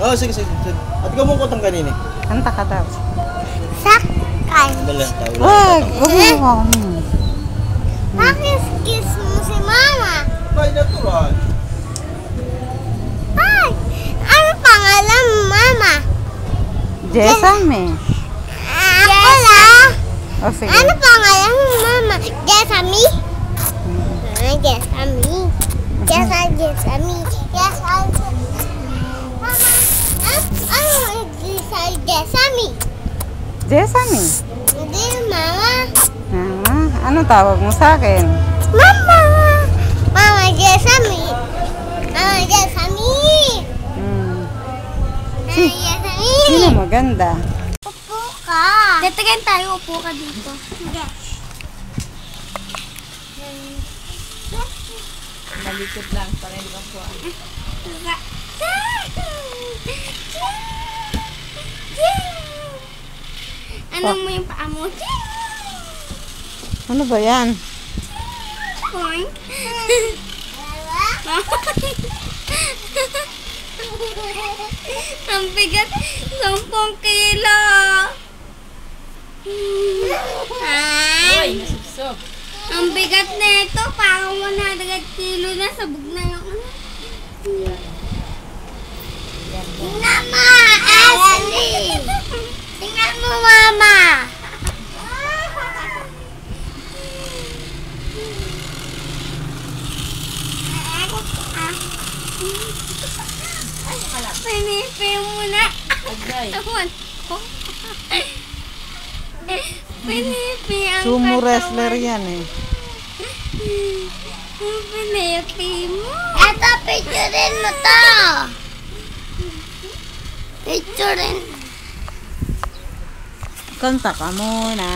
Oh, sige. At ikaw mong kutang kanini. Kanta ka daw. Sakay. Dala, tao. Wag! Huwag mo. Pakis-kiss mo si Mama. Ay, natural. Ay, ano pangalan mo, Mama? Jesame. Ako lang. O sige. Ano pangalan mo, Mama? Jesami? Jesami. Jesami. Mama, ano Jesami? Jesame. Hindi, Mama. Anong tawag mo sa akin? Mama! Mama Jesami. Mama Jesami. Mama Jesami. Sino maganda? Upo ka. Tatagan tayo, upo ka dito. Yes. Malikot lang para hindi ka po. Ano mo yung paa mo? Ano ba yan? Boing. Ang bigat, 10 kilo. Uy, nasubsob. Ang bigat na ito, parang 100 kilo na, sabog na yung ano. Mama! Ashley! Tingnan mo, Mama! Pinipin mo na. Agay. Tawan ko. Pinipin ang Sumo wrestler yan eh. Pinipin mo. Eto, picturein mo to. Picturein. Kanta ka muna.